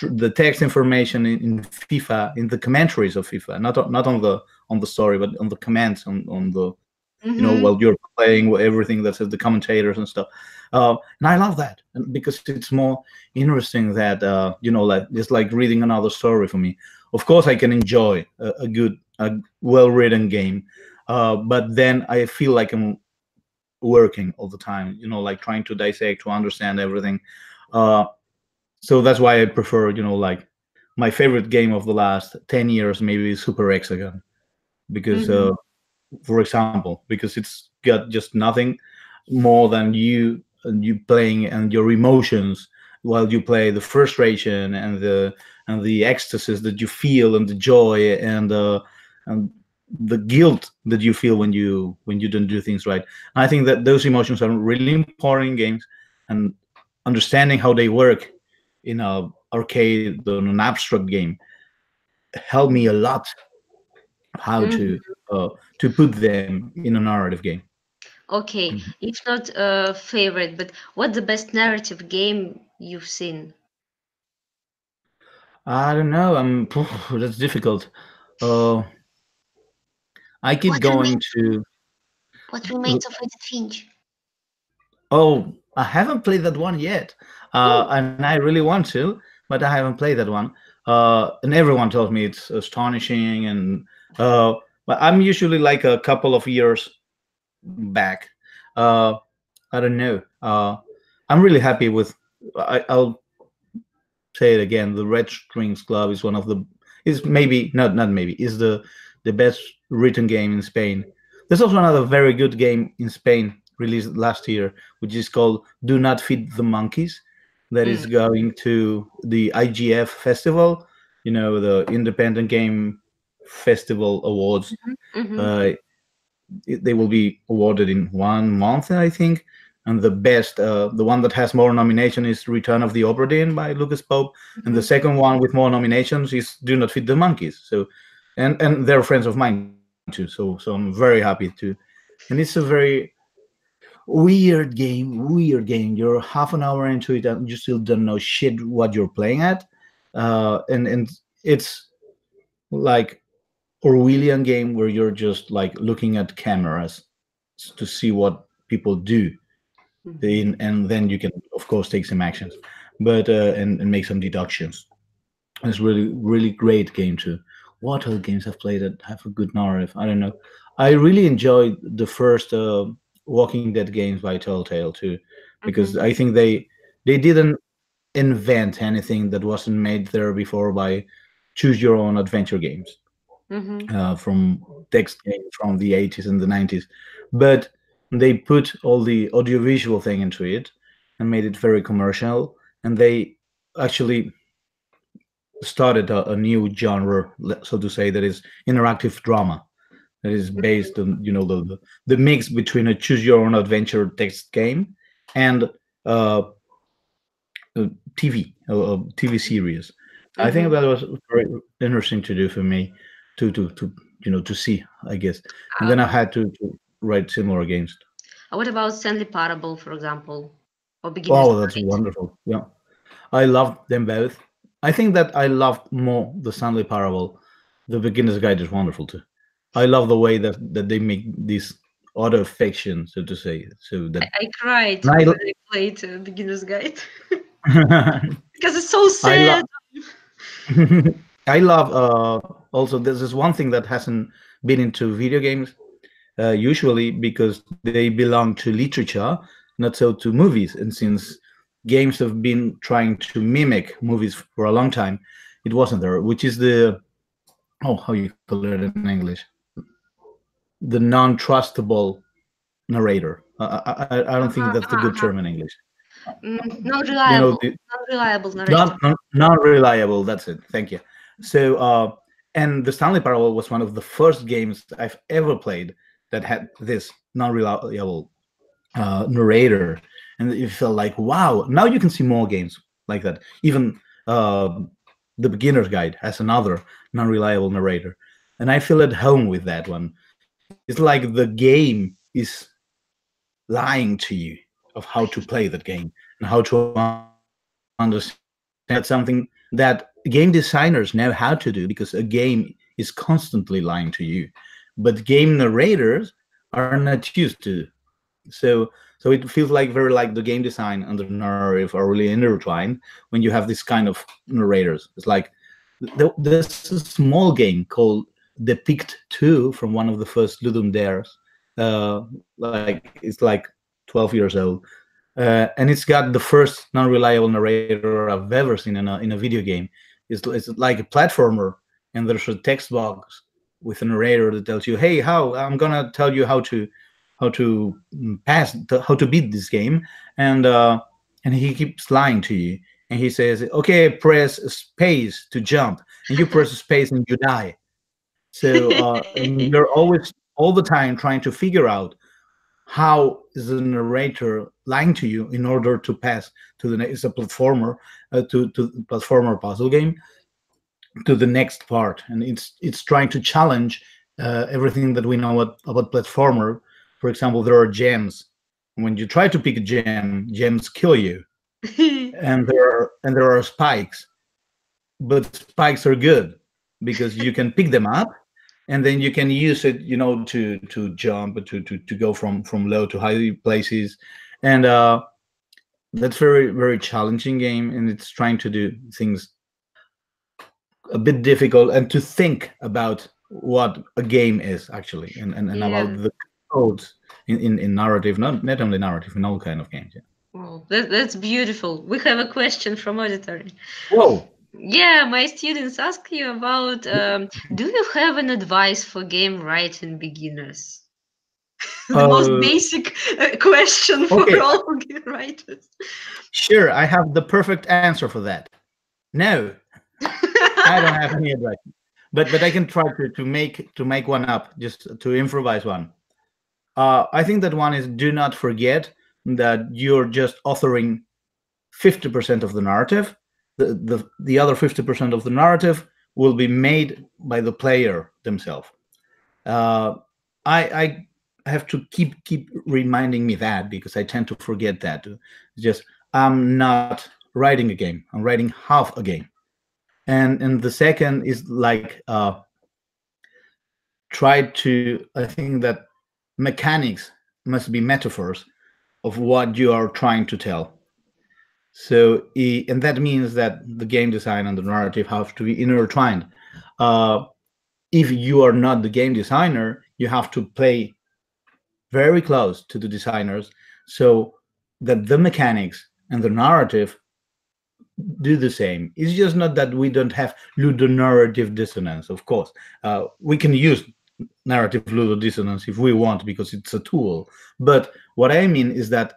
the text information in FIFA, in the commentaries of FIFA, not on the story, but on the comments on the, Mm-hmm. while you're playing, everything that says the commentators and stuff. And I love that, because it's more interesting that, like it's like reading another story for me. Of course, I can enjoy a well written game, but then I feel like I'm working all the time. Like trying to dissect, to understand everything. Uh, so that's why I prefer, like my favorite game of the last 10 years maybe is Super Hexagon, because Mm-hmm. for example, because it's got just nothing more than you playing and your emotions while you play, the frustration and the ecstasies that you feel, and the joy and the guilt that you feel when you don't do things right. And I think that those emotions are really important in games, and understanding how they work in a arcade or an abstract game helped me a lot how Mm-hmm. to put them in a narrative game. Okay, Mhm. if not favorite, but what's the best narrative game you've seen? I don't know. That's difficult. Uh, I keep What going remains? to. What remains of Edith Finch? Oh, I haven't played that one yet, Oh. and I really want to, but I haven't played that one. And everyone tells me it's astonishing, and but I'm usually like a couple of years back. Uh, I don't know. I'm really happy with. I'll say it again. The Red Strings Club is one of the, is maybe not maybe, is the best written game in Spain. There's also another very good game in Spain released last year, which is called Do Not Feed the Monkeys. That is Mm. going to the IGF festival, the Independent Game Festival Awards. Mm-hmm. Uh, they will be awarded in 1 month, I think. And the one that has more nomination is Return of the Obra Dinn by Lucas Pope, and the Mm-hmm. second one with more nominations is Do Not Feed the Monkeys. So, and they're friends of mine too. So I'm very happy to. And it's a very weird game. You're half an hour into it and you still don't know shit what you're playing at, and it's like Orwellian game where you're just like looking at cameras to see what people do, Mm-hmm. and then you can of course take some actions, but and make some deductions. It's really great game too. What other games I've played that have a good narrative? I don't know. I really enjoyed the first Walking Dead games by Telltale too, because Mm-hmm. I think they didn't invent anything that wasn't made there before by choose your own adventure games, Mm-hmm. from text games from the 80s and the 90s, but they put all the audiovisual thing into it and made it very commercial, and they actually started a new genre, so to say, that is interactive drama, that is based on the mix between a choose your own adventure text game and uh, a TV series. I think Mm-hmm. that was very interesting to do for me to to see, I guess. And then I had to write similar games. What about Stanley Parable, for example, or Beginner's Oh, that's Guide? wonderful. Yeah, I loved them both. I think that I loved more the Stanley Parable. The Beginner's Guide is wonderful too. I love the way that they make this auto fiction, so to say. So that I cried and when I played Beginner's Guide because it's so I love sad. I love also there's this one thing that hasn't been into video games usually because they belong to literature, not so to movies. And since games have been trying to mimic movies for a long time, it wasn't there, which is the, oh, how you call it in English, the non-trustable narrator. I don't think Uh-huh, that's the good uh-huh. term in English. Non-reliable, The non-reliable narrator. non-reliable. That's it. Thank you. So, and the Stanley Parable was one of the first games I've ever played that had this non-reliable narrator, and it felt like, wow. Now you can see more games like that. Even the Beginner's Guide has another non-reliable narrator, and I feel at home with that one. It's like the game is lying to you of how to play that game and how to understand. And I think that's something that game designers know how to do, because a game is constantly lying to you, but game narrators are not used to. So it feels like very like the game design and the narrative are really intertwined when you have this kind of narrators. It's like there's a small game called Depict 2 from one of the first Ludum Dares. Like it's like 12 years old, and it's got the first non-reliable narrator I've ever seen in a video game. It's like a platformer, and there's a text box with a narrator that tells you, "Hey, how I'm gonna tell you how to how to beat this game," and and he keeps lying to you, and he says, "Okay, press space to jump," and you press space and you die. So and you're always all the time trying to figure out how is the narrator lying to you in order to pass to the next. It's a platformer, to platformer puzzle game, to the next part, and it's trying to challenge everything that we know about platformer. For example, there are gems. When you try to pick a gem, gems kill you, and there are spikes, but spikes are good because you can pick them up, and then you can use it, to jump, to go from low to high places, and that's very challenging game, and it's trying to do things a bit difficult, and to think about what a game is actually, and Yeah. about the codes in narrative, not only narrative, in all kind of games. Yeah. Oh, that's beautiful. We have a question from auditory. Whoa. Yeah, my students ask you about do you have an advice for game writing beginners? The most Uh, basic question for okay, all game writers. sure. I have the perfect answer for that. No, I don't have any advice, but I can try to make one up, just to improvise one. I think that one is, do not forget that you're just authoring 50% of the narrative. The other 50% of the narrative will be made by the player themselves. Uh, I have to keep reminding me that, because I tend to forget that. It's just, I'm not writing a game. I'm writing half a game. And the second is like, try to. I think that mechanics must be metaphors of what you are trying to tell. So, and that means that the game design and the narrative have to be intertwined. Uh, if you are not the game designer, you have to play very close to the designers, so that the mechanics and the narrative do the same. It's just not that we don't have ludonarrative dissonance. Of course, we can use narrative ludodissonance if we want, because it's a tool. But what I mean is that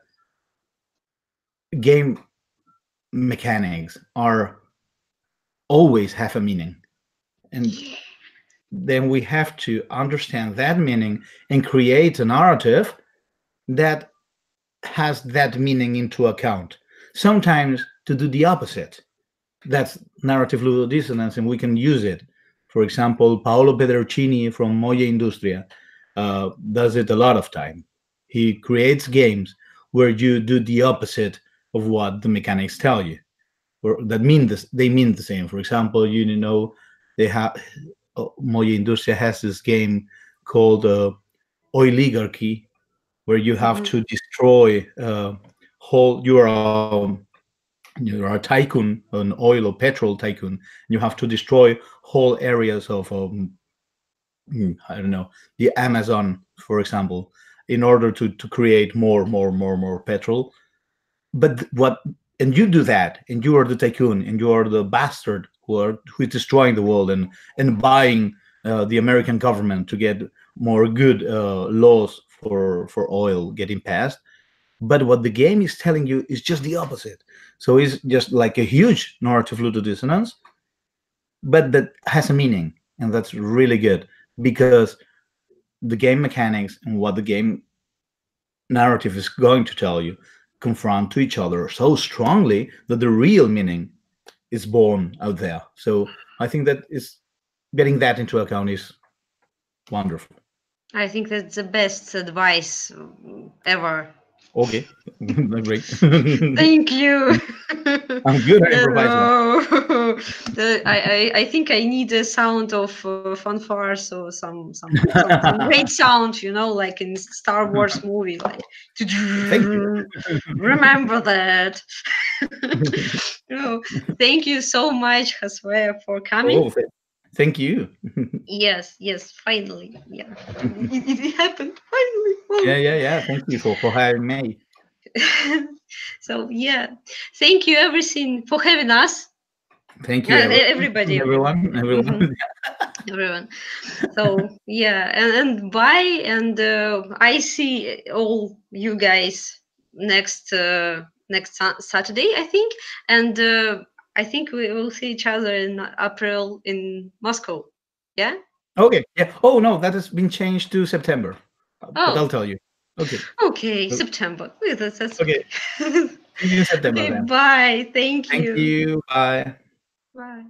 game mechanics are always have a meaning, and then we have to understand that meaning and create a narrative that has that meaning into account. Sometimes to do the opposite. That's narrative ludodissonance, and we can use it. For example, Paolo Pedercini from Moya Industria does it a lot of time. He creates games where you do the opposite of what the mechanics tell you, or that mean this. They mean the same. For example, they have Moya Industria has this game called Oligarchy, where you have Mhm. to destroy whole. You're a tycoon, an oil or petrol tycoon. You have to destroy whole areas of I don't know, the Amazon, for example, in order to create more petrol. But what and you do that, and you are the tycoon, and you are the bastard who is destroying the world, and buying the American government to get more good laws for oil getting passed. But what the game is telling you is just the opposite. So it's just like a huge narrative ludodissonance, but that has a meaning, and that's really good, because the game mechanics and what the game narrative is going to tell you confront to each other so strongly that the real meaning is born out there. So I think that is getting that into account is wonderful. I think that's the best advice ever. Okay, great. Thank you. I'm good at improvising. Hello. I think I need a sound of fanfares or some great sound, like in Star Wars movie, like Thank you. remember that. No, thank you so much, Josue, for coming. Oh, thank you. Yes, finally, yeah, it happened finally. Yeah, Whoa. yeah, yeah. Thank you for having me. So yeah, thank you everything for having us. Thank you, Everybody. everyone. Mhm, everyone. So yeah, and bye, and I see all you guys next Saturday, I think, and I think we will see each other in April in Moscow. Yeah. Okay, yeah. Oh no, that has been changed to September, but I'll Oh, tell you. Okay, okay, September. Yeah, that's okay. okay. See you in September Okay, then. bye. Thank Thank you. you. Bye. Bye.